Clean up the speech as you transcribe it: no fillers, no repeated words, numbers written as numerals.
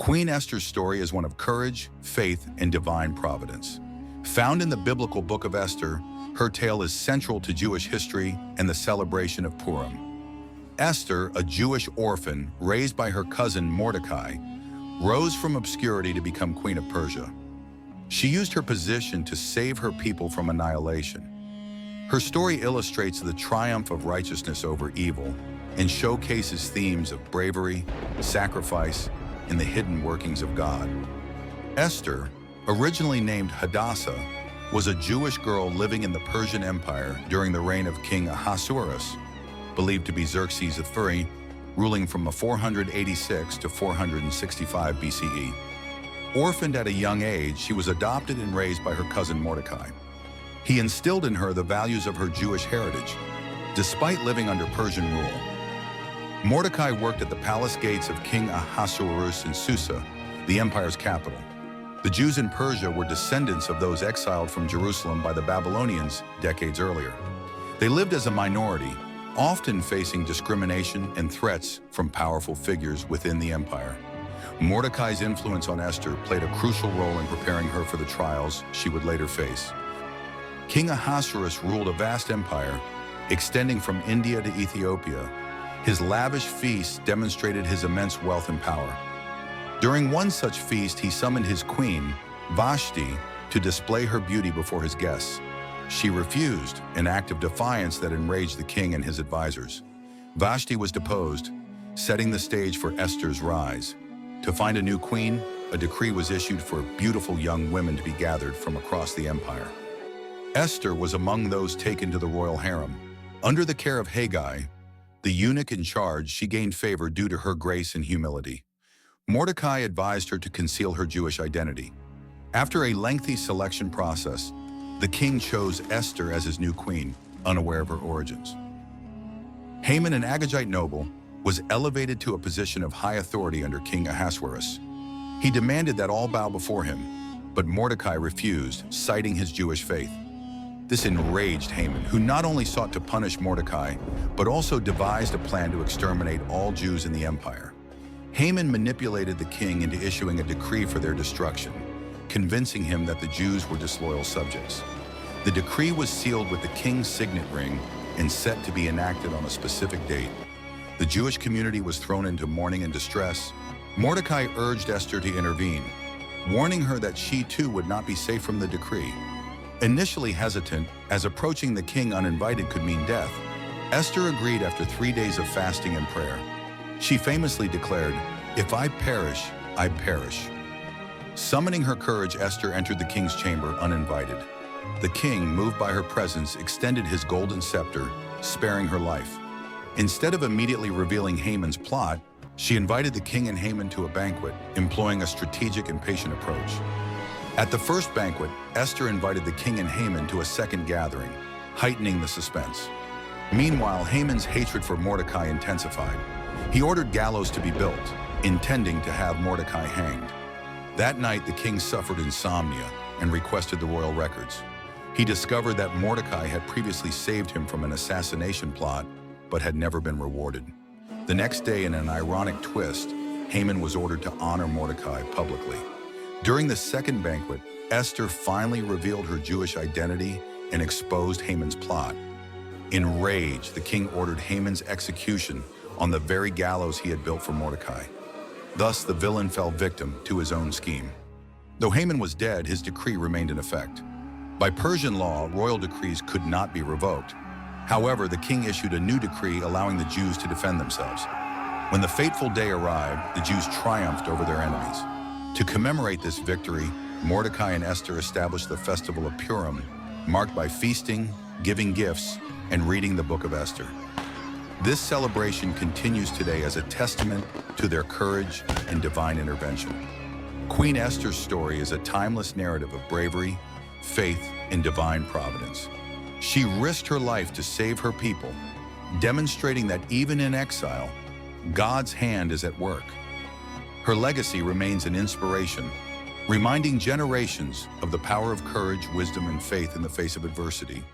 Queen Esther's story is one of courage, faith, and divine providence. Found in the biblical book of Esther, her tale is central to Jewish history and the celebration of Purim. Esther, a Jewish orphan raised by her cousin Mordecai, rose from obscurity to become queen of Persia. She used her position to save her people from annihilation. Her story illustrates the triumph of righteousness over evil and showcases themes of bravery, sacrifice, and the hidden workings of God. Esther, originally named Hadassah, was a Jewish girl living in the Persian Empire during the reign of King Ahasuerus, believed to be Xerxes III, ruling from 486 to 465 BCE. Orphaned at a young age, she was adopted and raised by her cousin Mordecai. He instilled in her the values of her Jewish heritage, despite living under Persian rule. Mordecai worked at the palace gates of King Ahasuerus in Susa, the empire's capital. The Jews in Persia were descendants of those exiled from Jerusalem by the Babylonians decades earlier. They lived as a minority, often facing discrimination and threats from powerful figures within the empire. Mordecai's influence on Esther played a crucial role in preparing her for the trials she would later face. King Ahasuerus ruled a vast empire, extending from India to Ethiopia. His lavish feasts demonstrated his immense wealth and power. During one such feast, he summoned his queen, Vashti, to display her beauty before his guests. She refused, an act of defiance that enraged the king and his advisors. Vashti was deposed, setting the stage for Esther's rise. To find a new queen, a decree was issued for beautiful young women to be gathered from across the empire. Esther was among those taken to the royal harem. Under the care of Haggai, the eunuch in charge, she gained favor due to her grace and humility. Mordecai advised her to conceal her Jewish identity. After a lengthy selection process, the king chose Esther as his new queen, unaware of her origins. Haman, an Agagite noble, was elevated to a position of high authority under King Ahasuerus. He demanded that all bow before him, but Mordecai refused, citing his Jewish faith. This enraged Haman, who not only sought to punish Mordecai, but also devised a plan to exterminate all Jews in the empire. Haman manipulated the king into issuing a decree for their destruction, convincing him that the Jews were disloyal subjects. The decree was sealed with the king's signet ring and set to be enacted on a specific date. The Jewish community was thrown into mourning and distress. Mordecai urged Esther to intervene, warning her that she too would not be safe from the decree. Initially hesitant, as approaching the king uninvited could mean death, Esther agreed after 3 days of fasting and prayer. She famously declared, "If I perish, I perish." Summoning her courage, Esther entered the king's chamber uninvited. The king, moved by her presence, extended his golden scepter, sparing her life. Instead of immediately revealing Haman's plot, she invited the king and Haman to a banquet, employing a strategic and patient approach. At the first banquet, Esther invited the king and Haman to a second gathering, heightening the suspense. Meanwhile, Haman's hatred for Mordecai intensified. He ordered gallows to be built, intending to have Mordecai hanged. That night, the king suffered insomnia and requested the royal records. He discovered that Mordecai had previously saved him from an assassination plot, but had never been rewarded. The next day, in an ironic twist, Haman was ordered to honor Mordecai publicly. During the second banquet, Esther finally revealed her Jewish identity and exposed Haman's plot. Enraged, the king ordered Haman's execution on the very gallows he had built for Mordecai. Thus, the villain fell victim to his own scheme. Though Haman was dead, his decree remained in effect. By Persian law, royal decrees could not be revoked. However, the king issued a new decree allowing the Jews to defend themselves. When the fateful day arrived, the Jews triumphed over their enemies. To commemorate this victory, Mordecai and Esther established the festival of Purim, marked by feasting, giving gifts, and reading the book of Esther. This celebration continues today as a testament to their courage and divine intervention. Queen Esther's story is a timeless narrative of bravery, faith, and divine providence. She risked her life to save her people, demonstrating that even in exile, God's hand is at work. Her legacy remains an inspiration, reminding generations of the power of courage, wisdom, and faith in the face of adversity.